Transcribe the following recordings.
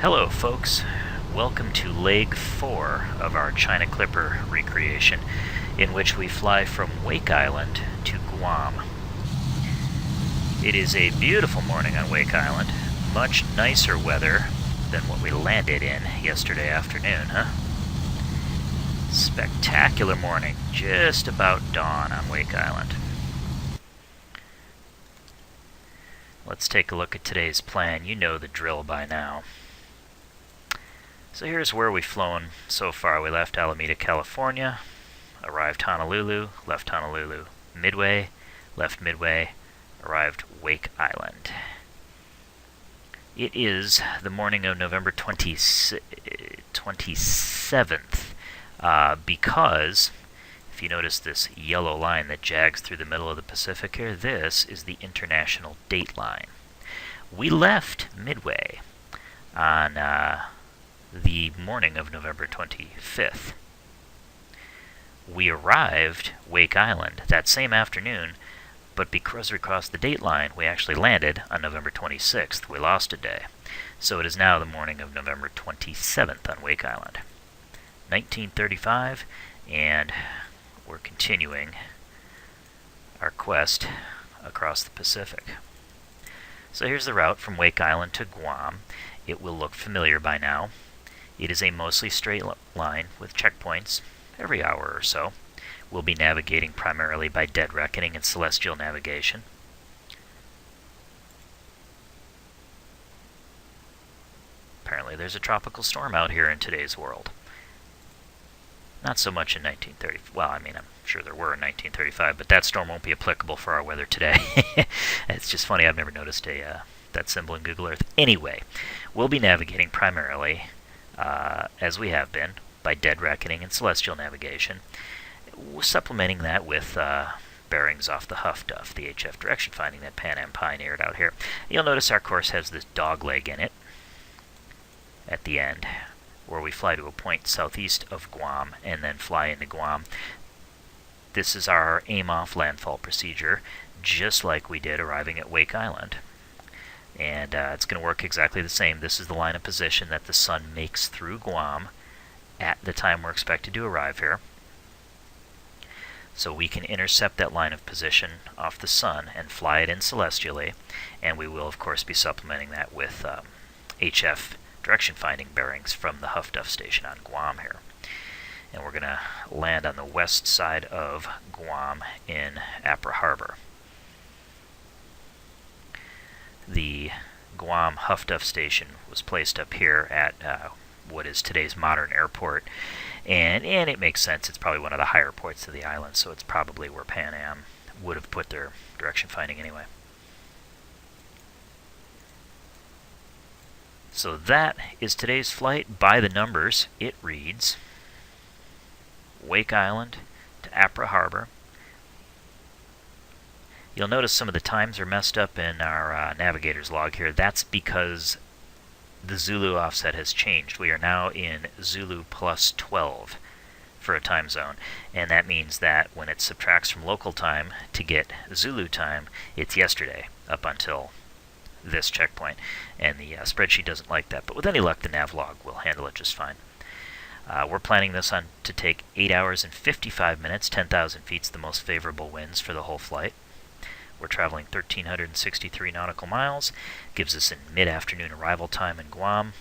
Hello folks, welcome to leg 4 of our China Clipper recreation, in which we fly from Wake Island to Guam. It is a beautiful morning on Wake Island, much nicer weather than what we landed in yesterday afternoon, huh? Spectacular morning, just about dawn on Wake Island. Let's take a look at today's plan. You know the drill by now. So here's where we've flown so far. We left Alameda, California, arrived Honolulu, left Honolulu, Midway, left Midway, arrived Wake Island. It is the morning of November 27th, because if you notice this yellow line that jags through the middle of the Pacific here, this is the international date line. We left Midway on the morning of November 25th. We arrived Wake Island that same afternoon, but because we crossed the date line, we actually landed on November 26th. We lost a day. So it is now the morning of November 27th on Wake Island. 1935, and we're continuing our quest across the Pacific. So here's the route from Wake Island to Guam. It will look familiar by now. It is a mostly straight line with checkpoints every hour or so. We'll be navigating primarily by dead reckoning and celestial navigation. Apparently there's a tropical storm out here in today's world. Not so much in 1930. Well, I mean, I'm sure there were in 1935, but that storm won't be applicable for our weather today. It's just funny, I've never noticed that symbol in Google Earth. Anyway, we'll be navigating primarily, as we have been, by dead reckoning and celestial navigation. We're supplementing that with bearings off the HfDf, the HF direction finding that Pan Am pioneered out here. You'll notice our course has this dog leg in it at the end, where we fly to a point southeast of Guam and then fly into Guam. This is our aim-off landfall procedure, just like we did arriving at Wake Island. And it's going to work exactly the same. This is the line of position that the sun makes through Guam at the time we're expected to arrive here. So we can intercept that line of position off the sun and fly it in celestially, and we will of course be supplementing that with HF direction finding bearings from the HfDf station on Guam here. And we're going to land on the west side of Guam in Apra Harbor. The Guam HfDf station was placed up here at what is today's modern airport, and it makes sense. It's probably one of the higher points of the island, so it's probably where Pan Am would have put their direction finding anyway. So that is today's flight. By the numbers, it reads Wake Island to Apra Harbor. You'll notice some of the times are messed up in our navigator's log here. That's because the Zulu offset has changed. We are now in Zulu plus 12 for a time zone, and that means that when it subtracts from local time to get Zulu time, it's yesterday up until this checkpoint, and the spreadsheet doesn't like that, but with any luck the navlog will handle it just fine. We're planning this to take 8 hours and 55 minutes. 10,000 feet's the most favorable winds for the whole flight. We're traveling 1,363 nautical miles. Gives us a mid-afternoon arrival time in Guam.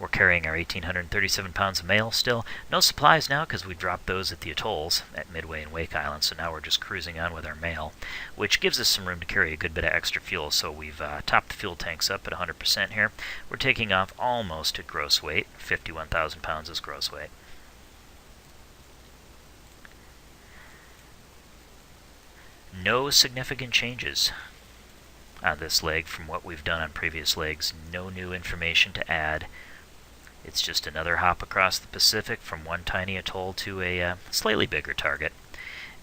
We're carrying our 1,837 pounds of mail still. No supplies now because we dropped those at the atolls at Midway and Wake Island, so now we're just cruising on with our mail, which gives us some room to carry a good bit of extra fuel, so we've topped the fuel tanks up at 100% here. We're taking off almost at gross weight. 51,000 pounds is gross weight. No significant changes on this leg from what we've done on previous legs. No new information to add. It's just another hop across the Pacific from one tiny atoll to a slightly bigger target.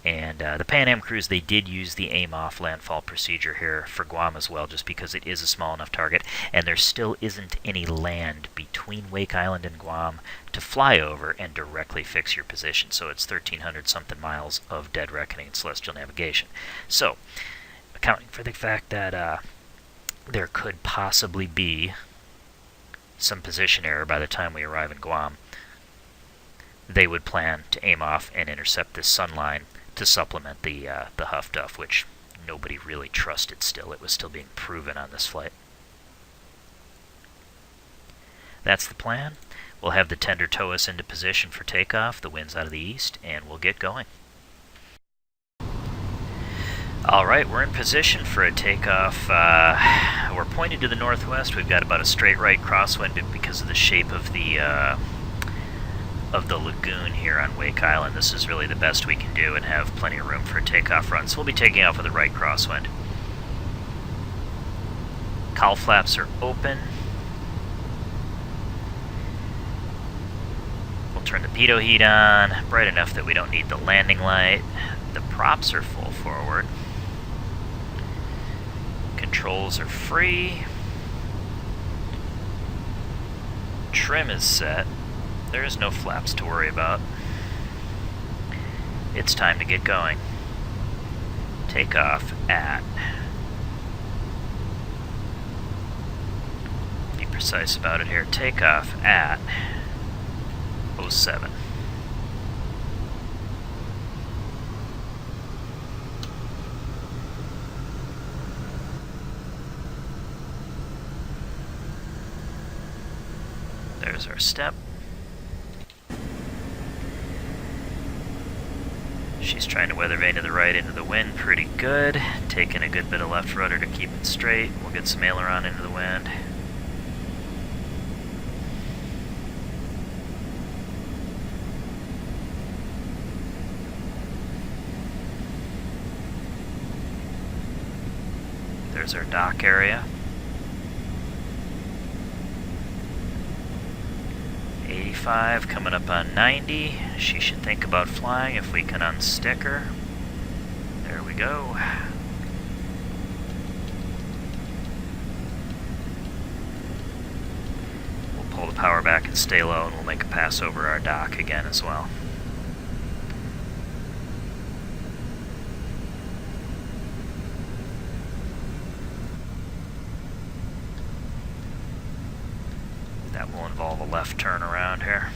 And the Pan Am crews, they did use the aim-off landfall procedure here for Guam as well, just because it is a small enough target, and there still isn't any land between Wake Island and Guam to fly over and directly fix your position. So it's 1,300-something miles of dead reckoning and celestial navigation. So, accounting for the fact that there could possibly be some position error by the time we arrive in Guam, they would plan to aim off and intercept this sun line to supplement the HfDf, which nobody really trusted still. It was still being proven on this flight. That's the plan. We'll have the tender tow us into position for takeoff, the wind's out of the east, and we'll get going. Alright, we're in position for a takeoff. We're pointed to the northwest. We've got about a straight right crosswind because of the shape of the lagoon here on Wake Island. This is really the best we can do and have plenty of room for a takeoff run. So we'll be taking off with a right crosswind. Cowl flaps are open. We'll turn the pitot heat on, bright enough that we don't need the landing light. The props are full forward. Controls are free. Trim is set. There is no flaps to worry about. It's time to get going. Takeoff at... Be precise about it here. Takeoff at 07. There's our step. She's trying to weather vane to the right into the wind pretty good. Taking a good bit of left rudder to keep it straight. We'll get some aileron into the wind. There's our dock area. 85, coming up on 90. She should think about flying if we can unstick her. There we go. We'll pull the power back and stay low, and we'll make a pass over our dock again as well. That will involve a left turn around here.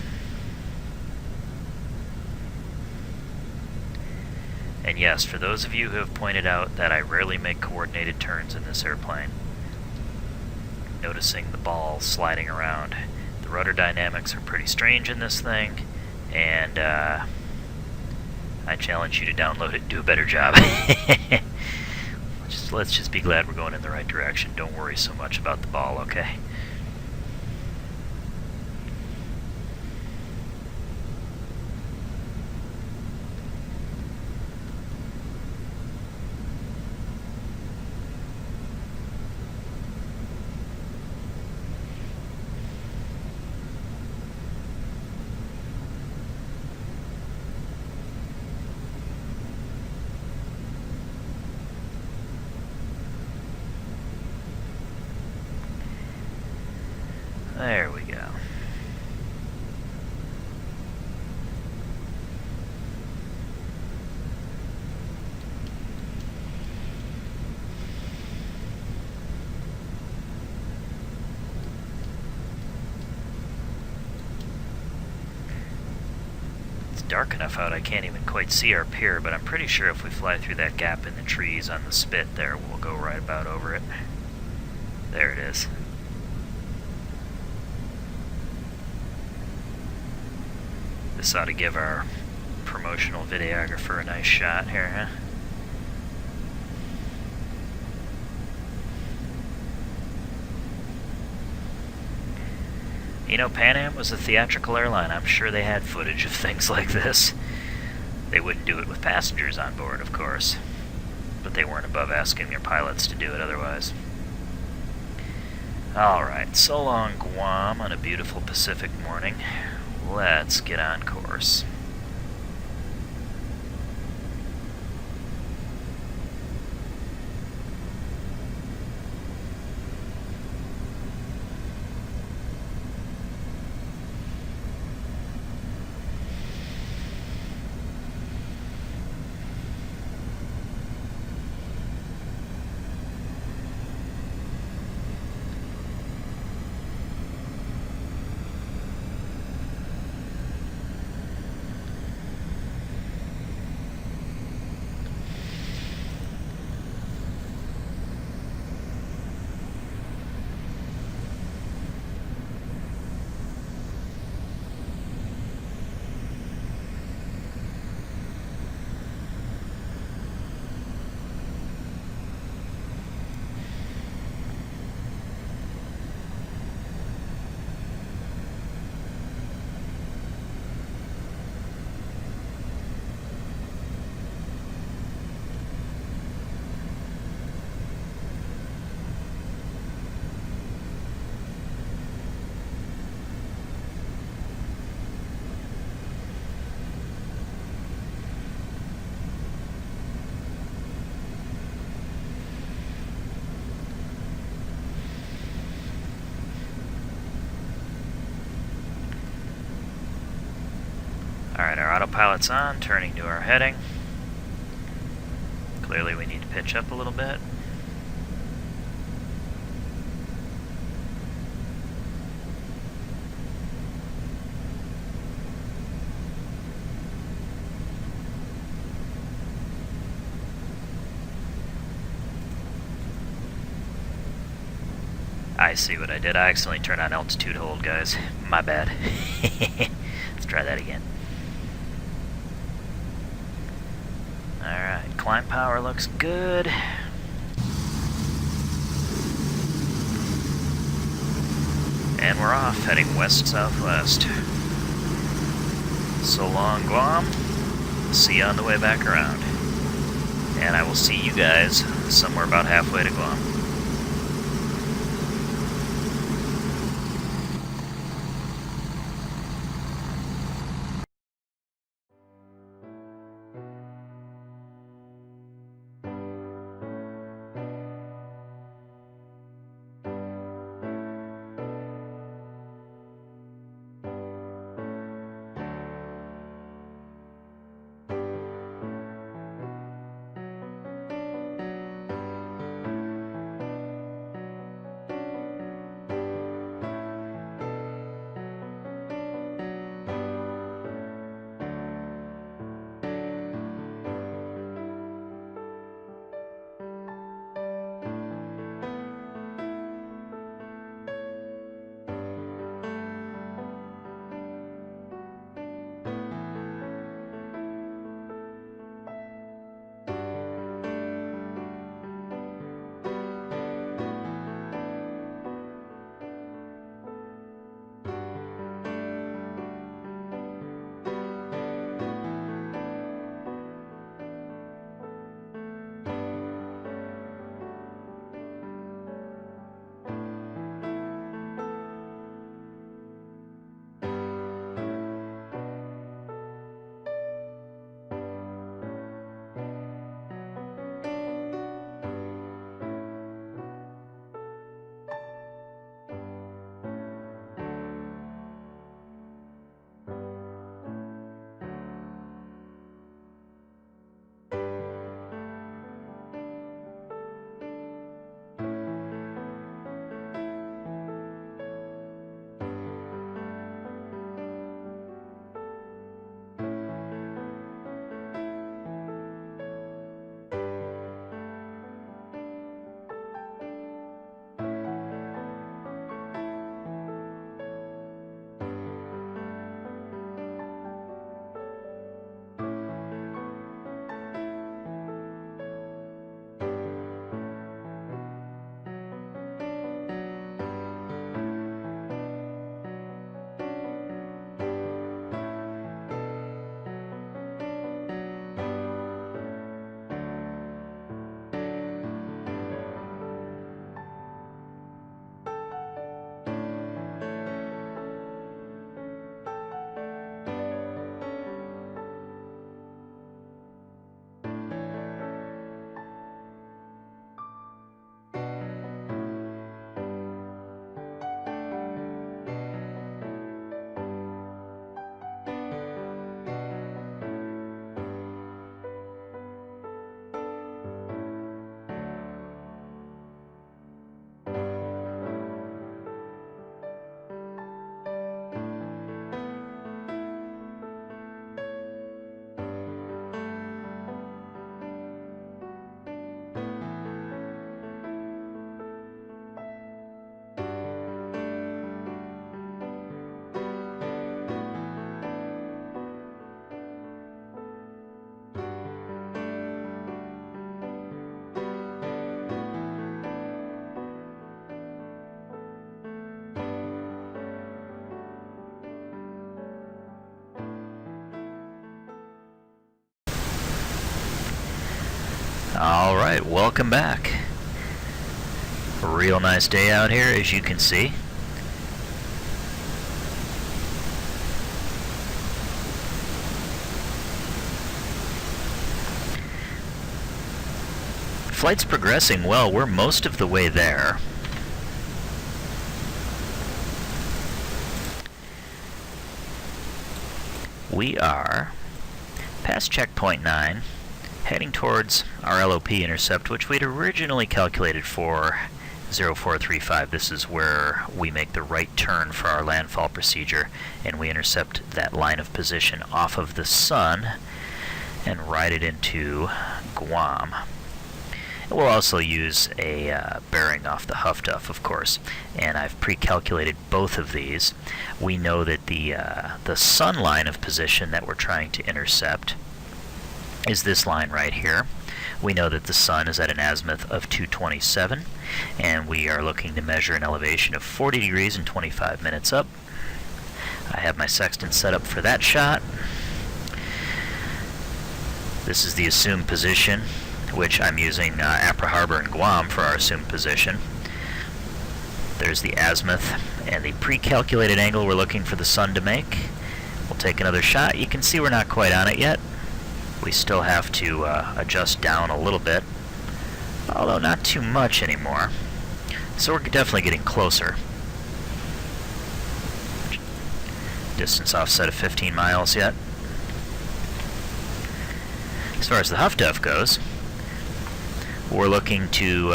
And yes, for those of you who have pointed out that I rarely make coordinated turns in this airplane, noticing the ball sliding around. The rudder dynamics are pretty strange in this thing, and I challenge you to download it and do a better job. Let's just be glad we're going in the right direction. Don't worry so much about the ball, okay? There we go. It's dark enough out I can't even quite see our pier, but I'm pretty sure if we fly through that gap in the trees on the spit there, we'll go right about over it. There it is. This ought to give our promotional videographer a nice shot here, huh? You know, Pan Am was a theatrical airline. I'm sure they had footage of things like this. They wouldn't do it with passengers on board, of course. But they weren't above asking their pilots to do it otherwise. Alright, so long Guam on a beautiful Pacific morning. Let's get on course. Alright, our autopilot's on, turning to our heading. Clearly we need to pitch up a little bit. I see what I did. I accidentally turned on altitude hold, guys. My bad. Let's try that again. Alright, climb power looks good. And we're off, heading west-southwest. So long, Guam. See you on the way back around. And I will see you guys somewhere about halfway to Guam. Alright, welcome back. A real nice day out here, as you can see. Flight's progressing well. We're most of the way there. We are past checkpoint 9, heading towards our LOP intercept, which we'd originally calculated for 0435. This is where we make the right turn for our landfall procedure, and we intercept that line of position off of the sun and ride it into Guam. We'll also use a bearing off the HfDf, of course, and I've pre-calculated both of these. We know that the sun line of position that we're trying to intercept is this line right here. We know that the sun is at an azimuth of 227, and we are looking to measure an elevation of 40 degrees and 25 minutes up. I have my sextant set up for that shot. This is the assumed position, which I'm using Apra Harbor in Guam for our assumed position. There's the azimuth and the pre-calculated angle we're looking for the sun to make. We'll take another shot. You can see we're not quite on it yet. We still have to adjust down a little bit, although not too much anymore. So we're definitely getting closer. Distance offset of 15 miles yet. As far as the HfDf goes, we're looking to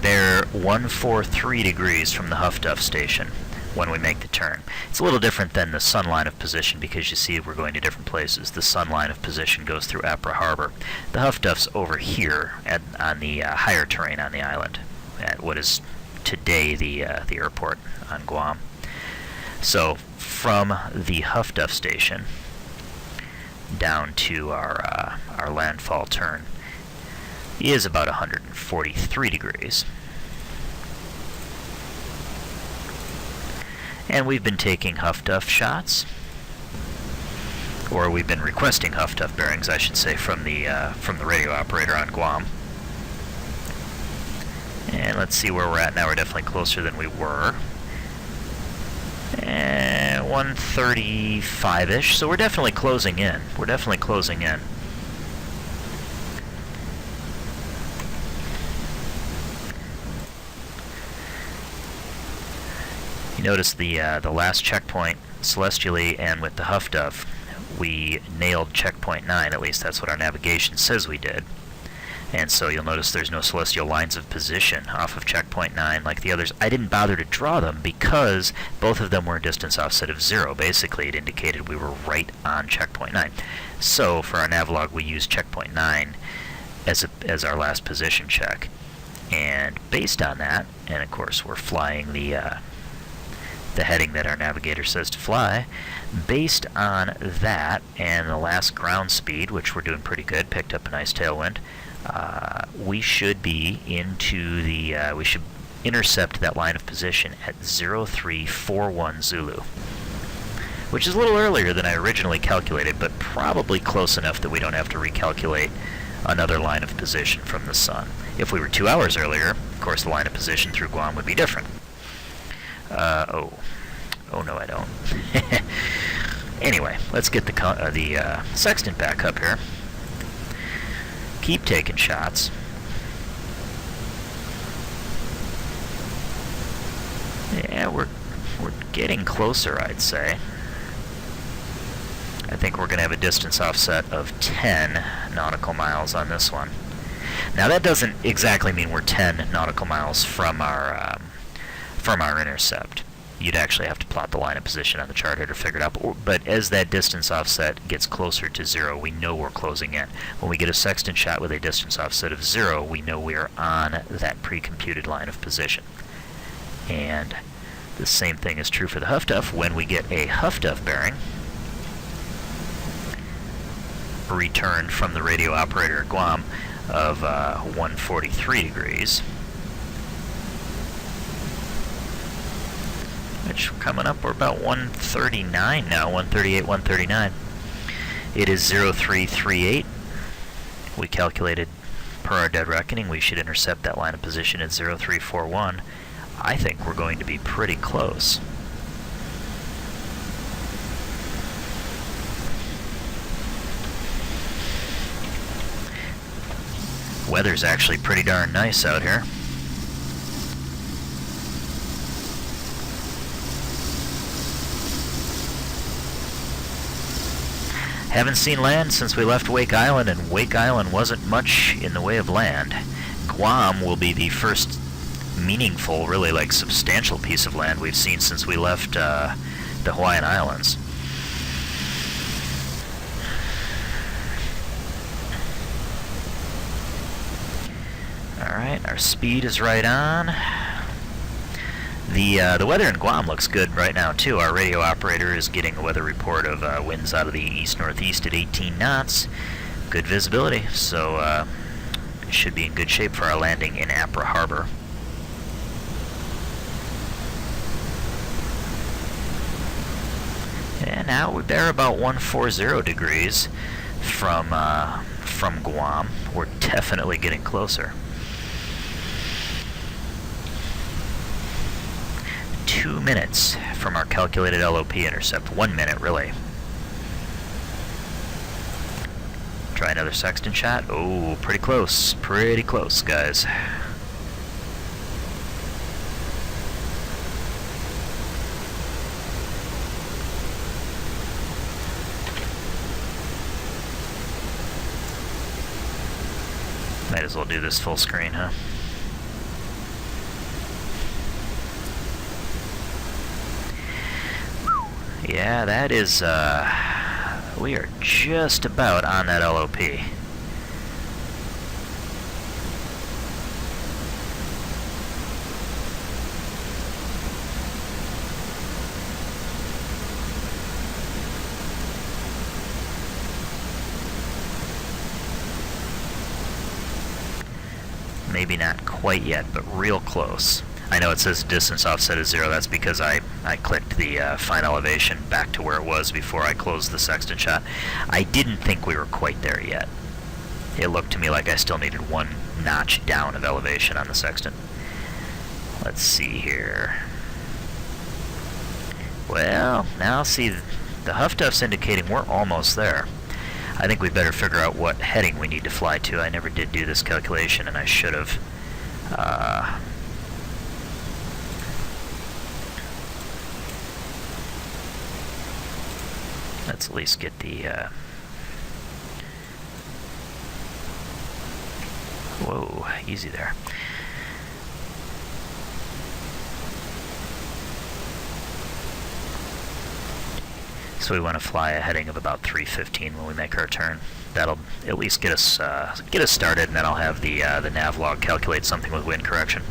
bear 143 degrees from the HfDf station when we make the turn. It's a little different than the sun line of position because you see we're going to different places. The sun line of position goes through Apra Harbor. The HfDf's over here on the higher terrain on the island, at what is today the airport on Guam. So from the HfDf station down to our landfall turn is about 143 degrees. And we've been taking HfDf shots, or we've been requesting HfDf bearings, I should say, from the radio operator on Guam. And let's see where we're at now. We're definitely closer than we were. 135-ish, so we're definitely closing in. We're definitely closing in. You notice the last checkpoint, celestially and with the HfDf, we nailed checkpoint 9, at least that's what our navigation says we did. And so you'll notice there's no celestial lines of position off of checkpoint 9 like the others. I didn't bother to draw them because both of them were a distance offset of 0. Basically, it indicated we were right on checkpoint 9. So for our navlog, we used checkpoint 9 as our last position check. And based on that, and of course we're flying the heading that our navigator says to fly, based on that and the last ground speed, which we're doing pretty good, picked up a nice tailwind, we should be into the, we should intercept that line of position at 0341 Zulu, which is a little earlier than I originally calculated, but probably close enough that we don't have to recalculate another line of position from the sun. If we were 2 hours earlier, of course the line of position through Guam would be different. Oh no, I don't. Anyway, let's get the sextant back up here. Keep taking shots. Yeah, we're getting closer, I'd say. I think we're going to have a distance offset of 10 nautical miles on this one. Now that doesn't exactly mean we're 10 nautical miles from our intercept. You'd actually have to plot the line of position on the chart here to figure it out. But as that distance offset gets closer to 0, we know we're closing in. When we get a sextant shot with a distance offset of 0, we know we are on that pre-computed line of position. And the same thing is true for the HfDf. When we get a HfDf bearing returned from the radio operator at Guam of 143 degrees, which coming up, we're about 139 now, 138, 139. It is 0338. We calculated per our dead reckoning we should intercept that line of position at 0341. I think we're going to be pretty close. Weather's actually pretty darn nice out here. Haven't seen land since we left Wake Island, and Wake Island wasn't much in the way of land. Guam will be the first meaningful, really like substantial piece of land we've seen since we left the Hawaiian Islands. Alright, our speed is right on. The weather in Guam looks good right now too. Our radio operator is getting a weather report of winds out of the east-northeast at 18 knots. Good visibility, so it should be in good shape for our landing in Apra Harbor. And now we're about 140 degrees from Guam. We're definitely getting closer. 2 minutes from our calculated LOP intercept. 1 minute, really. Try another sextant shot. Oh, pretty close. Pretty close, guys. Might as well do this full screen, huh? Yeah, that is, we are just about on that LOP. Maybe not quite yet, but real close. I know it says distance offset is 0. That's because I clicked the fine elevation back to where it was before I closed the sextant shot. I didn't think we were quite there yet. It looked to me like I still needed 1 notch down of elevation on the sextant. Let's see here. Well, now see, the HfDf's indicating we're almost there. I think we better figure out what heading we need to fly to. I never did do this calculation, and I should have. Let's at least get the, whoa, easy there. So we want to fly a heading of about 315 when we make our turn. That'll at least get us started, and then I'll have the navlog calculate something with wind correction.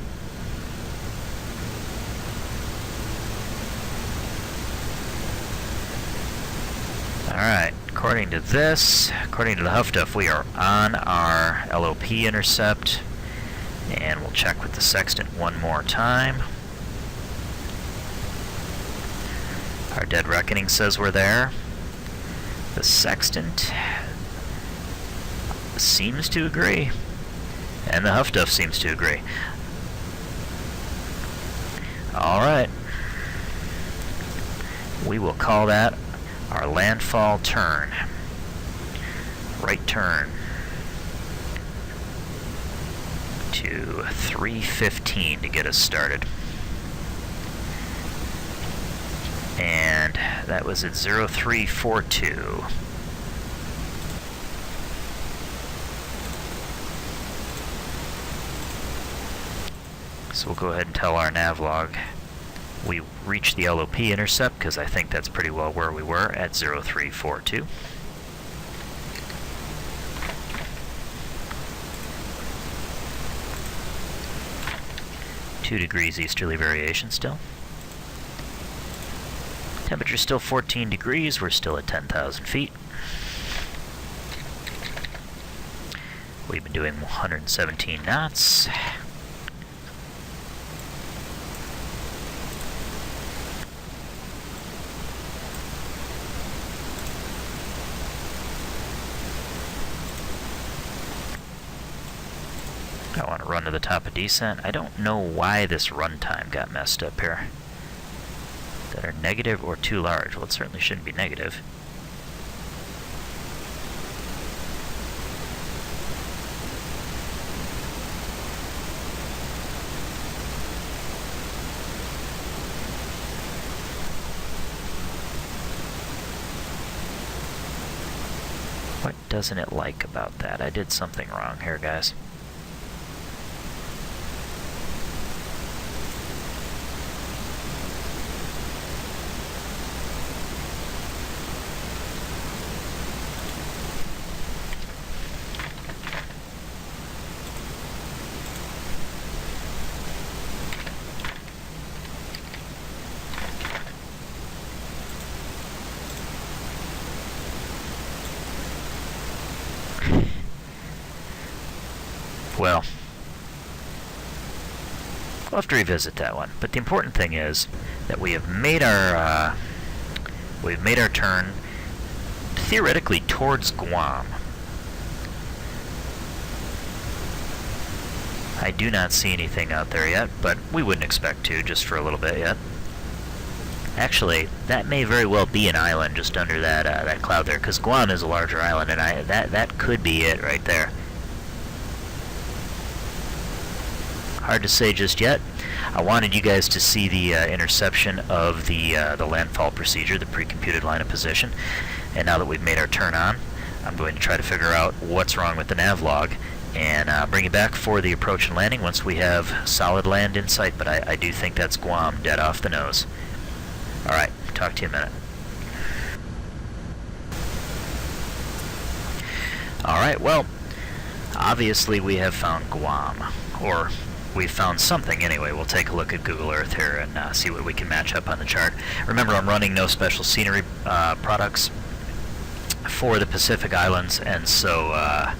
Alright, according to this, according to the HfDf, we are on our LOP intercept, and we'll check with the sextant one more time. Our dead reckoning says we're there. The sextant seems to agree, and the HfDf seems to agree. Alright, we will call that our landfall turn. Right turn to 315 to get us started. And that was at 0342. So we'll go ahead and tell our navlog we reached the LOP intercept, because I think that's pretty well where we were at 0342. Two degrees easterly variation still. Temperature still 14 degrees. We're still at 10,000 feet. We've been doing 117 knots. I want to run to the top of descent. I don't know why this runtime got messed up here. That are negative or too large. Well, it certainly shouldn't be negative. What doesn't it like about that? I did something wrong here, guys. Well, we'll have to revisit that one. But the important thing is that we have made our turn theoretically towards Guam. I do not see anything out there yet, but we wouldn't expect to just for a little bit yet. Actually, that may very well be an island just under that cloud there, because Guam is a larger island, and that could be it right there. Hard to say just yet. I wanted you guys to see the interception of the landfall procedure, the pre-computed line of position. And now that we've made our turn on, I'm going to try to figure out what's wrong with the navlog and bring it back for the approach and landing once we have solid land in sight. But I do think that's Guam dead off the nose. Alright, talk to you in a minute. Alright, well, obviously we have found Guam, or we've found something anyway. We'll take a look at Google Earth here and see what we can match up on the chart. Remember, I'm running no special scenery products for the Pacific Islands, and so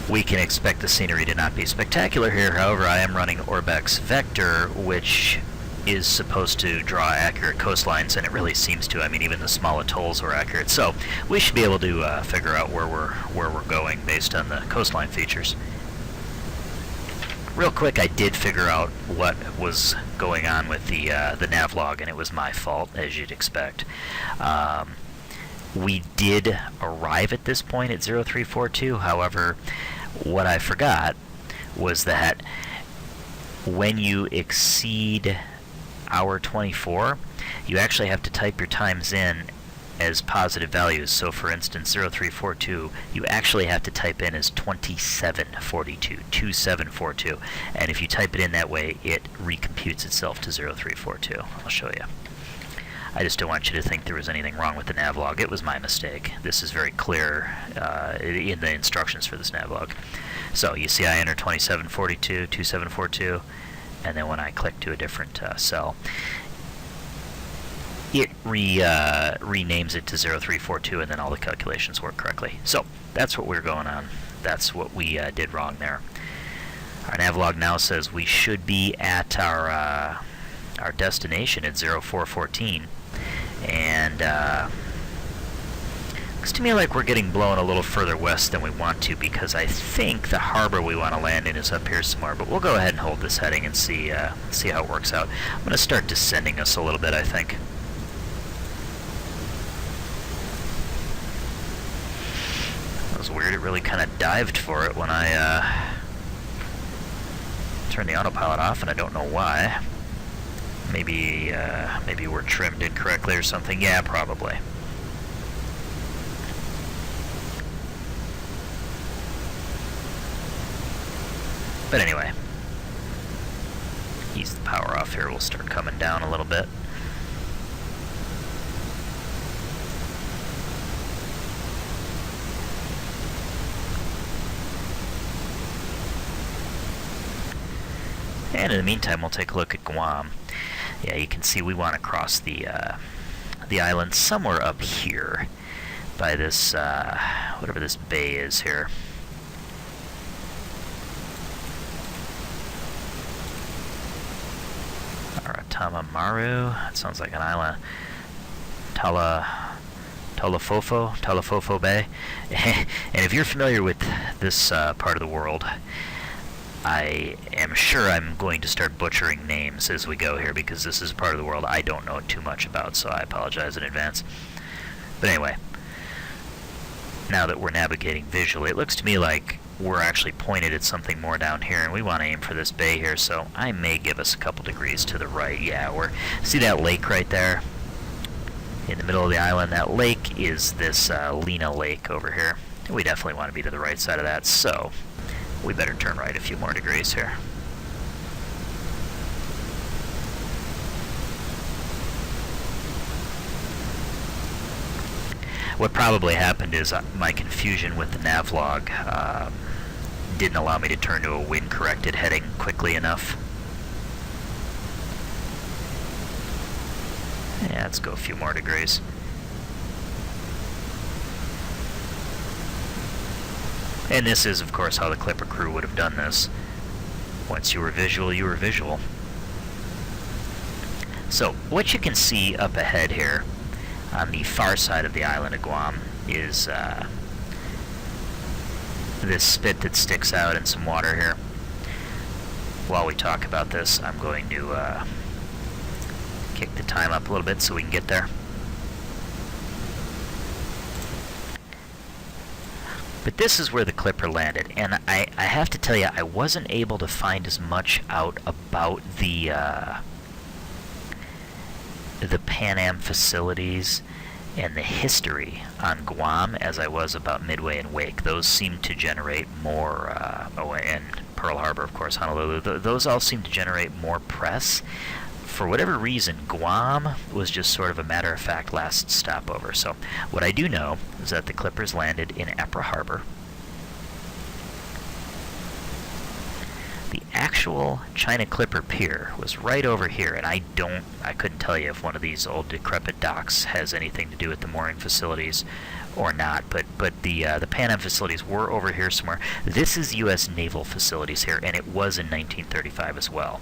we can expect the scenery to not be spectacular here. However, I am running Orbex Vector, which is supposed to draw accurate coastlines, and it really seems to. I mean, even the small atolls were accurate, so we should be able to figure out where we're going based on the coastline features. Real quick, I did figure out what was going on with the navlog, and it was my fault, as you'd expect. We did arrive at this point at 0342. However, what I forgot was that when you exceed hour 24, you actually have to type your times in as positive values. So for instance, 0342, you actually have to type in as 2742, 2742. And if you type it in that way, it recomputes itself to 0342. I'll show you. I just don't want you to think there was anything wrong with the navlog. It was my mistake. This is very clear in the instructions for this navlog. So you see I enter 2742, 2742, and then when I click to a different cell, it renames it to 0342, and then all the calculations work correctly. So that's what we're going on. That's what we did wrong there. Our navlog now says we should be at our destination at 0414, and looks to me like we're getting blown a little further west than we want to, because I think the harbor we want to land in is up here somewhere. But we'll go ahead and hold this heading and see how it works out. I'm going to start descending us a little bit, I think. That was weird. It really kind of dived for it when I turned the autopilot off, and I don't know why. Maybe we're trimmed incorrectly or something. Yeah, probably. But anyway, ease the power off here. We'll start coming down a little bit. And in the meantime, we'll take a look at Guam. Yeah, you can see we want to cross the island somewhere up here by this, whatever this bay is here. Tamamaru, that sounds like an island. Talafofo Bay. And if you're familiar with this part of the world, I am sure I'm going to start butchering names as we go here, because this is a part of the world I don't know too much about, so I apologize in advance. But anyway, now that we're navigating visually, it looks to me like we're actually pointed at something more down here, and we want to aim for this bay here, so I may give us a couple degrees to the right. Yeah, see that lake right there? in the middle of the island. That lake is this Lena Lake over here. We definitely want to be to the right side of that, so we better turn right a few more degrees here. What probably happened is my confusion with the navlog didn't allow me to turn to a wind-corrected heading quickly enough. Yeah, let's go a few more degrees. And this is, of course, how the Clipper crew would have done this. Once you were visual, you were visual. So, what you can see up ahead here, on the far side of the island of Guam, is this spit that sticks out in some water here. While we talk about this, I'm going to kick the time up a little bit so we can get there. But this is where the Clipper landed, and I have to tell you, I wasn't able to find as much out about the Pan Am facilities and the history on Guam as I was about Midway and Wake. Those seem to generate more, and Pearl Harbor, of course, Honolulu, those all seem to generate more press. For whatever reason, Guam was just sort of a matter-of-fact last stopover. So what I do know is that the Clippers landed in Apra Harbor. The actual China Clipper Pier was right over here, and I couldn't tell you if one of these old decrepit docks has anything to do with the mooring facilities or not, but the Pan Am facilities were over here somewhere. This is U.S. naval facilities here, and it was in 1935 as well.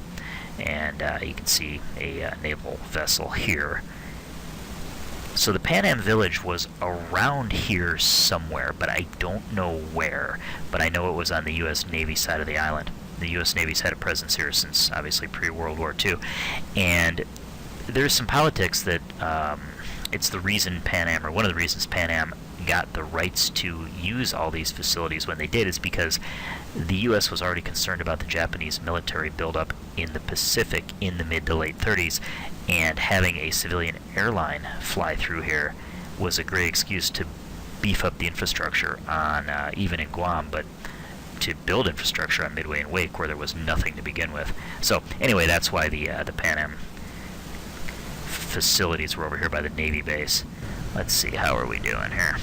And you can see a naval vessel here. So the Pan Am Village was around here somewhere, but I don't know where. But I know it was on the U.S. Navy side of the island. The U.S. Navy's had a presence here since, obviously, pre-World War II. And there's some politics that it's the reason Pan Am, or one of the reasons Pan Am got the rights to use all these facilities when they did, is because the U.S. was already concerned about the Japanese military buildup in the Pacific in the mid to late 30s, and having a civilian airline fly through here was a great excuse to beef up the infrastructure on, even in Guam, but to build infrastructure on Midway and Wake where there was nothing to begin with. So anyway, that's why the Pan Am facilities were over here by the Navy base. Let's see, how are we doing here?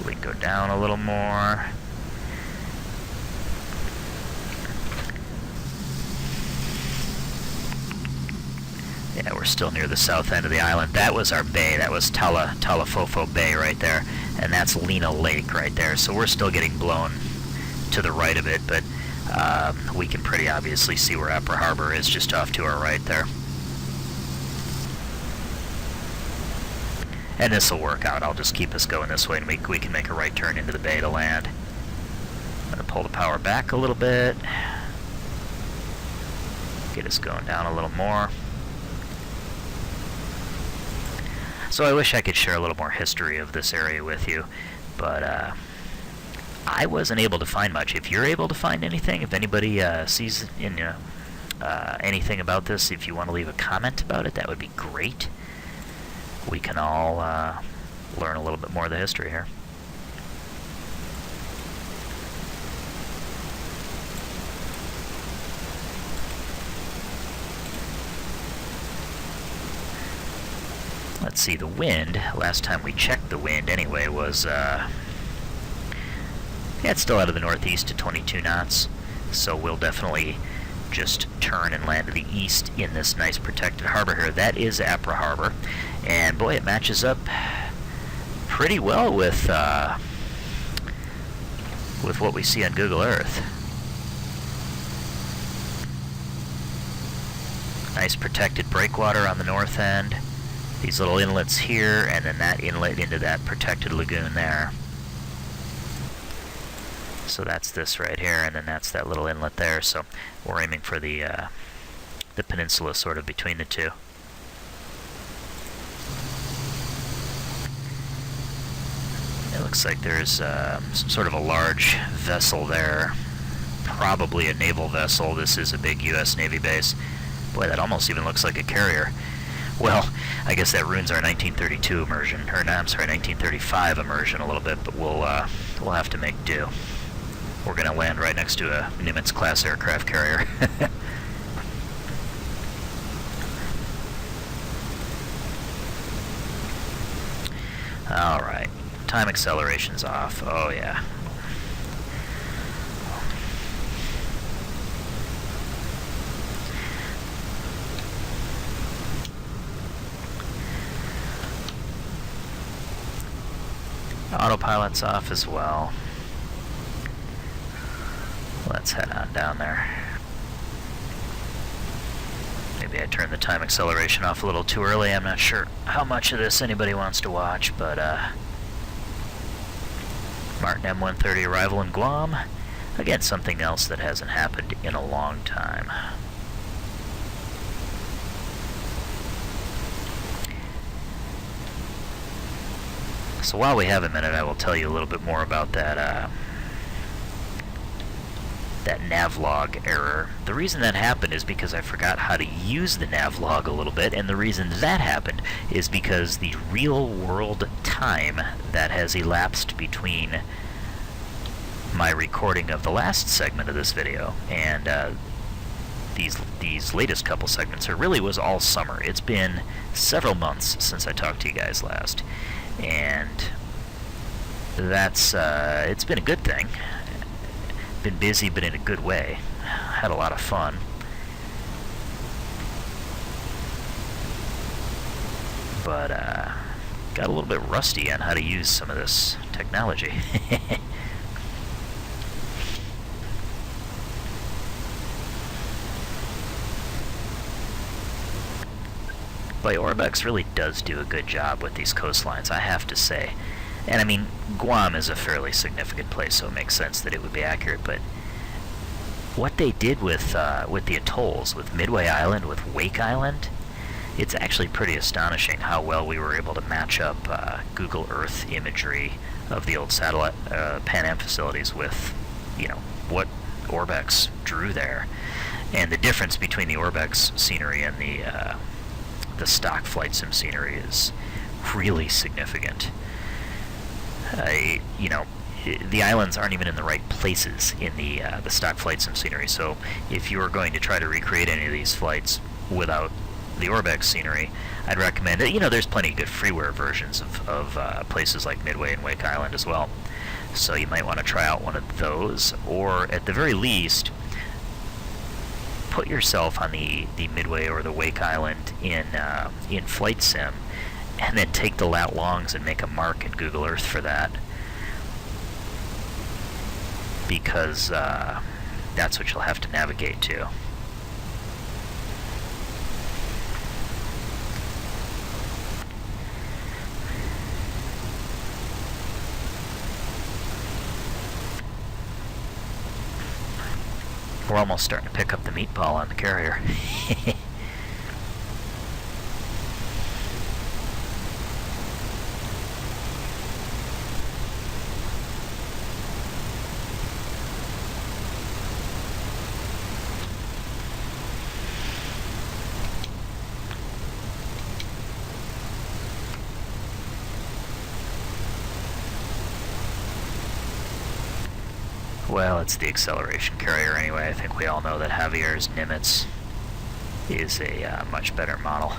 We can go down a little more. Yeah, we're still near the south end of the island. That was our bay. That was Talafofo Bay right there. And that's Lena Lake right there. So we're still getting blown to the right of it, but we can pretty obviously see where Apra Harbor is just off to our right there. And this will work out. I'll just keep us going this way, and we can make a right turn into the bay to land. I'm going to pull the power back a little bit. Get us going down a little more. So I wish I could share a little more history of this area with you, but I wasn't able to find much. If you're able to find anything, if anybody sees anything about this, if you want to leave a comment about it, that would be great. We can all learn a little bit more of the history here. Let's see, the wind, last time we checked the wind anyway, was, yeah, it's still out of the northeast at 22 knots, so we'll definitely just turn and land to the east in this nice protected harbor here. That is Apra Harbor, and boy, it matches up pretty well with what we see on Google Earth. Nice protected breakwater on the north end. These little inlets here, and then that inlet into that protected lagoon there. So that's this right here, and then that's that little inlet there. So we're aiming for the peninsula sort of between the two. It looks like there's some sort of a large vessel there, probably a naval vessel. This is a big U.S. Navy base. Boy, that almost even looks like a carrier. Well, I guess that ruins our 1932 immersion, or no, I'm sorry, 1935 immersion a little bit, but we'll have to make do. We're going to land right next to a Nimitz-class aircraft carrier. Alright, time acceleration's off. Oh yeah. Autopilot's off as well. Let's head on down there. Maybe I turned the time acceleration off a little too early. I'm not sure how much of this anybody wants to watch, but Martin M130 arrival in Guam. Again, something else that hasn't happened in a long time. So while we have a minute, I will tell you a little bit more about that that navlog error. The reason that happened is because I forgot how to use the navlog a little bit, and the reason that happened is because the real-world time that has elapsed between my recording of the last segment of this video and these latest couple segments, it really was all summer. It's been several months since I talked to you guys last, and that's it's been a good thing. Been busy, but in a good way. Had a lot of fun. But got a little bit rusty on how to use some of this technology. But Orbex really does do a good job with these coastlines, I have to say. And I mean, Guam is a fairly significant place, so it makes sense that it would be accurate, but what they did with the atolls, with Midway Island, with Wake Island, it's actually pretty astonishing how well we were able to match up Google Earth imagery of the old satellite Pan Am facilities with, you know, what Orbex drew there. And the difference between the Orbex scenery and the stock flight sim scenery is really significant. You know, the islands aren't even in the right places in the stock flight sim scenery, so if you were going to try to recreate any of these flights without the Orbex scenery, I'd recommend it. You know, there's plenty of good freeware versions of places like Midway and Wake Island as well, so you might want to try out one of those, or at the very least, put yourself on the Midway or the Wake Island in flight sim, and then take the lat longs and make a mark in Google Earth for that, because that's what you'll have to navigate to. We're almost starting to pick up the meatball on the carrier. Well, it's the acceleration carrier anyway. I think we all know that Javier's Nimitz is a much better model.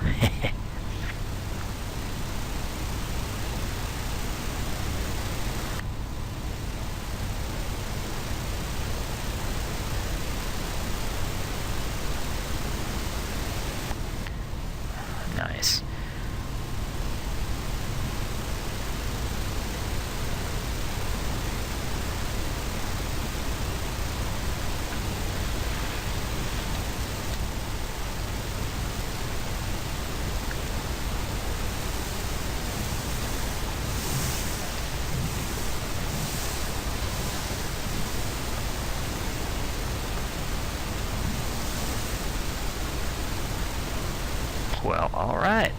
Nice. Well, alright.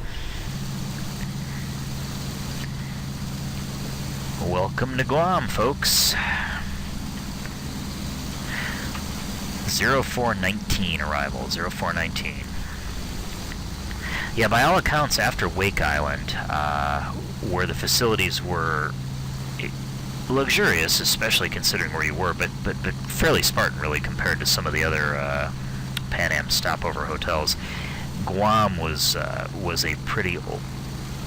Welcome to Guam, folks. 0419 arrival, 0419. Yeah, by all accounts, after Wake Island, where the facilities were luxurious, especially considering where you were, but fairly Spartan, really, compared to some of the other Pan Am stopover hotels. Guam was a pretty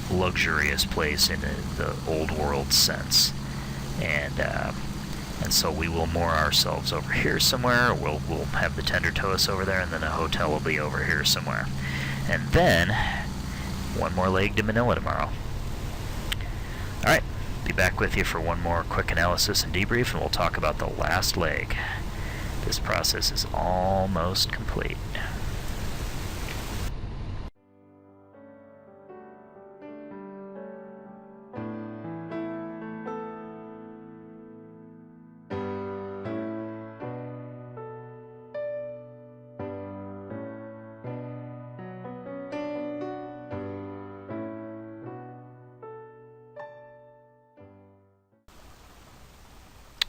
luxurious place in the old world sense, and so we will moor ourselves over here somewhere. We'll have the tender tow us over there, and then the hotel will be over here somewhere, and then one more leg to Manila tomorrow. All right, be back with you for one more quick analysis and debrief, and we'll talk about the last leg. This process is almost complete.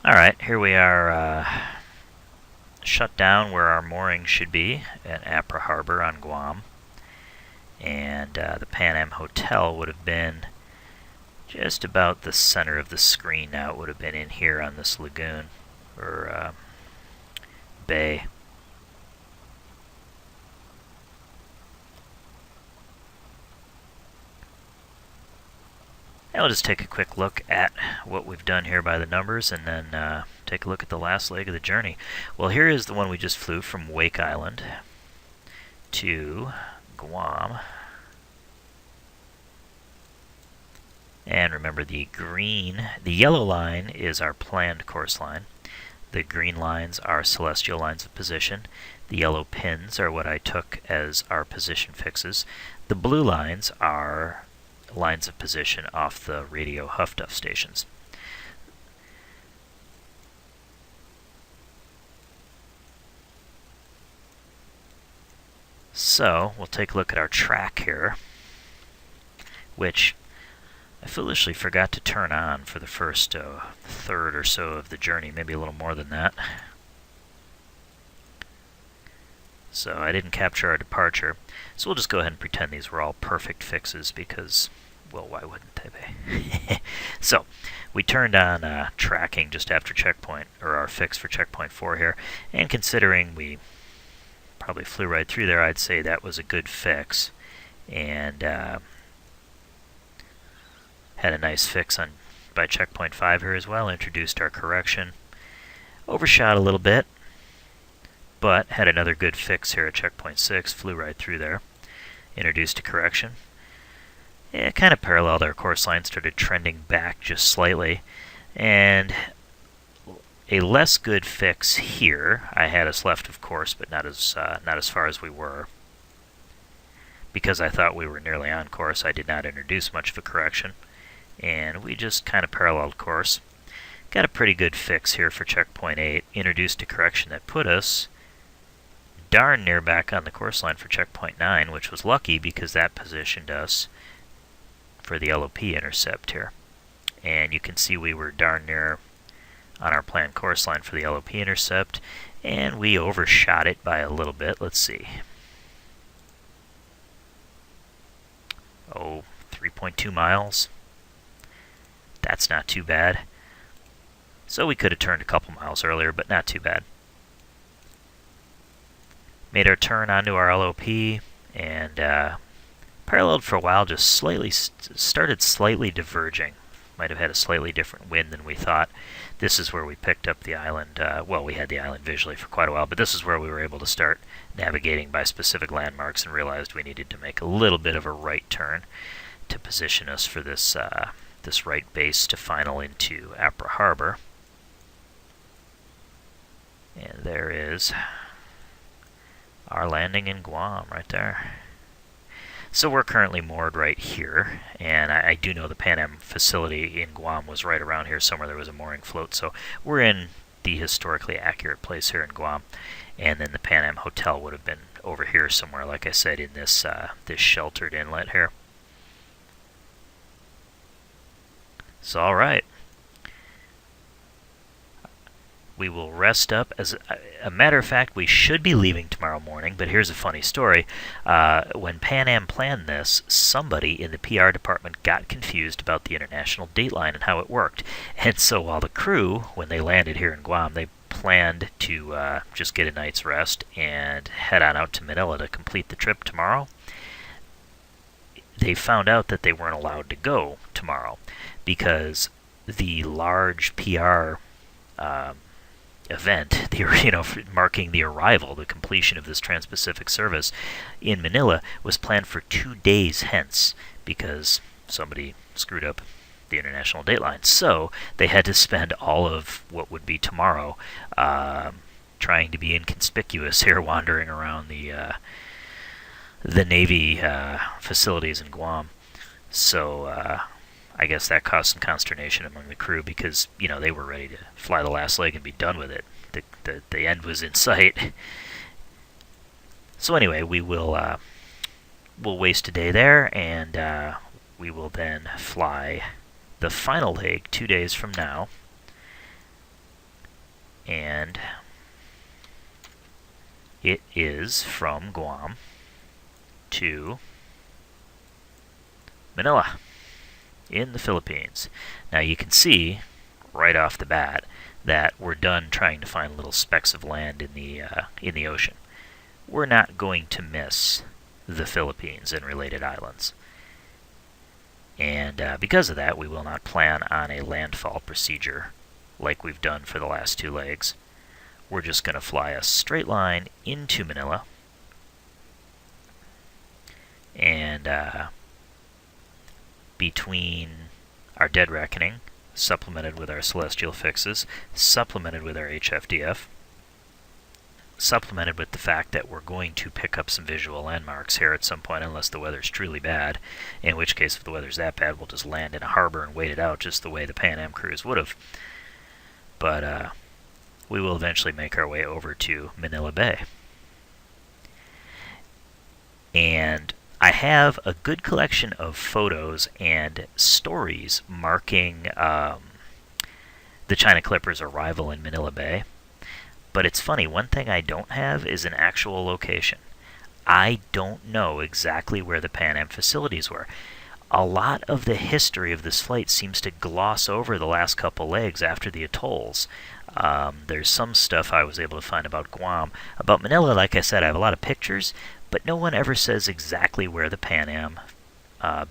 Alright, here we are shut down where our mooring should be at Apra Harbor on Guam. And the Pan Am Hotel would have been just about the center of the screen now. It would have been in here on this lagoon, or bay. Now we'll just take a quick look at what we've done here by the numbers, and then take a look at the last leg of the journey. Well, here is the one we just flew from Wake Island to Guam. And remember, the yellow line is our planned course line. The green lines are celestial lines of position. The yellow pins are what I took as our position fixes. The blue lines are lines of position off the radio HfDf stations. So we'll take a look at our track here, which I foolishly forgot to turn on for the first third or so of the journey, maybe a little more than that. So I didn't capture our departure. So we'll just go ahead and pretend these were all perfect fixes because, well, why wouldn't they be? So we turned on tracking just after checkpoint, or our fix for checkpoint 4 here, and considering we probably flew right through there, I'd say that was a good fix, and had a nice fix on by checkpoint 5 here as well. Introduced our correction, overshot a little bit, but had another good fix here at checkpoint 6, flew right through there, introduced a correction. It kind of paralleled our course line, started trending back just slightly, and a less good fix here. I had us left of course, but not as far as we were. Because I thought we were nearly on course, I did not introduce much of a correction, and we just kind of paralleled course. Got a pretty good fix here for checkpoint 8, introduced a correction that put us darn near back on the course line for checkpoint 9, which was lucky because that positioned us for the LOP intercept here. And you can see we were darn near on our planned course line for the LOP intercept, and we overshot it by a little bit. Let's see. 3.2 miles. That's not too bad. So we could have turned a couple miles earlier, but not too bad. Made our turn onto our LOP, and paralleled for a while, just started slightly diverging. Might have had a slightly different wind than we thought. This is where we picked up the island. Well, we had the island visually for quite a while, but this is where we were able to start navigating by specific landmarks and realized we needed to make a little bit of a right turn to position us for this this right base to final into Apra Harbor. And there is our landing in Guam right there. So we're currently moored right here, and I do know the Pan Am facility in Guam was right around here somewhere. There was a mooring float, so we're in the historically accurate place here in Guam. And then the Pan Am Hotel would have been over here somewhere, like I said, in this this sheltered inlet here. So all right, we will rest up. As a matter of fact, we should be leaving tomorrow morning, but here's a funny story. When Pan Am planned this, somebody in the PR department got confused about the international dateline and how it worked. And so while the crew, when they landed here in Guam, they planned to just get a night's rest and head on out to Manila to complete the trip tomorrow, they found out that they weren't allowed to go tomorrow because the large PR event, marking the arrival, the completion of this Trans-Pacific service in Manila, was planned for 2 days hence because somebody screwed up the international dateline. So they had to spend all of what would be tomorrow trying to be inconspicuous here, wandering around the Navy facilities in Guam. So I guess that caused some consternation among the crew because, they were ready to fly the last leg and be done with it. The end was in sight. So anyway, we'll waste a day there, and we will then fly the final leg 2 days from now. And it is from Guam to Manila in the Philippines. Now you can see right off the bat that we're done trying to find little specks of land in the ocean. We're not going to miss the Philippines and related islands. And because of that, we will not plan on a landfall procedure like we've done for the last 2 legs. We're just going to fly a straight line into Manila and between our dead reckoning, supplemented with our celestial fixes, supplemented with our HfDf, supplemented with the fact that we're going to pick up some visual landmarks here at some point, unless the weather's truly bad, in which case, if the weather's that bad, we'll just land in a harbor and wait it out just the way the Pan Am cruise would have. But we will eventually make our way over to Manila Bay. And I have a good collection of photos and stories marking the China Clipper's arrival in Manila Bay. But it's funny, one thing I don't have is an actual location. I don't know exactly where the Pan Am facilities were. A lot of the history of this flight seems to gloss over the last couple legs after the atolls. There's some stuff I was able to find about Guam. About Manila, like I said, I have a lot of pictures, but no one ever says exactly where the Pan Am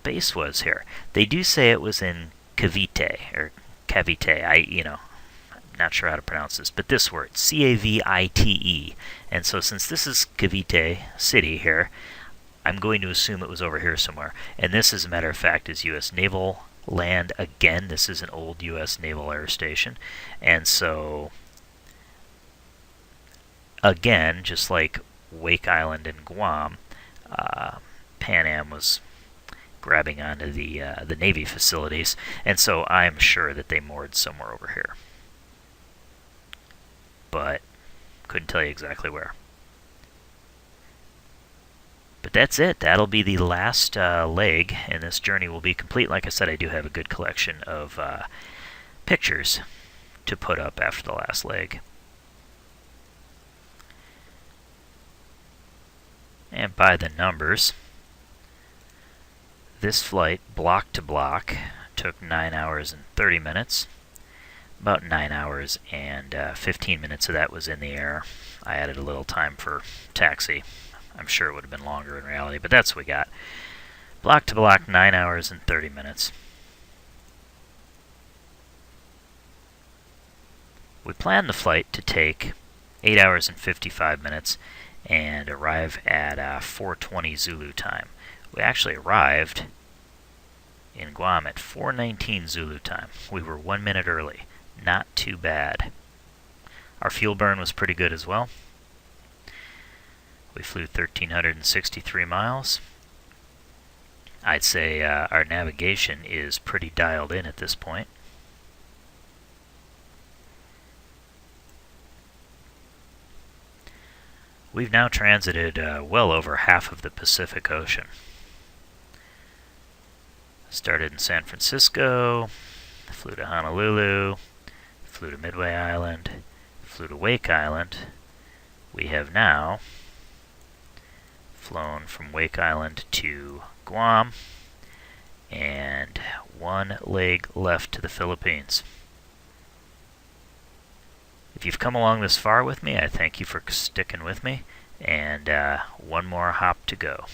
base was here. They do say it was in Cavite, or Cavite. I'm not sure how to pronounce this, but this word, Cavite. And so since this is Cavite City here, I'm going to assume it was over here somewhere. And this, as a matter of fact, is U.S. Naval land again. This is an old U.S. Naval Air Station. And so, again, just like Wake Island and Guam, Pan Am was grabbing onto the Navy facilities, and so I'm sure that they moored somewhere over here. But couldn't tell you exactly where. But that's it. That'll be the last leg, and this journey will be complete. Like I said, I do have a good collection of pictures to put up after the last leg. And by the numbers, this flight, block to block, took 9 hours and 30 minutes. About 9 hours and 15 minutes of that was in the air. I added a little time for taxi. I'm sure it would have been longer in reality, but that's what we got. Block to block, 9 hours and 30 minutes. We planned the flight to take 8 hours and 55 minutes and arrive at 4:20 Zulu time. We actually arrived in Guam at 4:19 Zulu time. We were 1 minute early. Not too bad. Our fuel burn was pretty good as well. We flew 1,363 miles. I'd say our navigation is pretty dialed in at this point. We've now transited well over half of the Pacific Ocean. Started in San Francisco, flew to Honolulu, flew to Midway Island, flew to Wake Island. We have now flown from Wake Island to Guam, and one leg left to the Philippines. If you've come along this far with me, I thank you for sticking with me, and one more hop to go.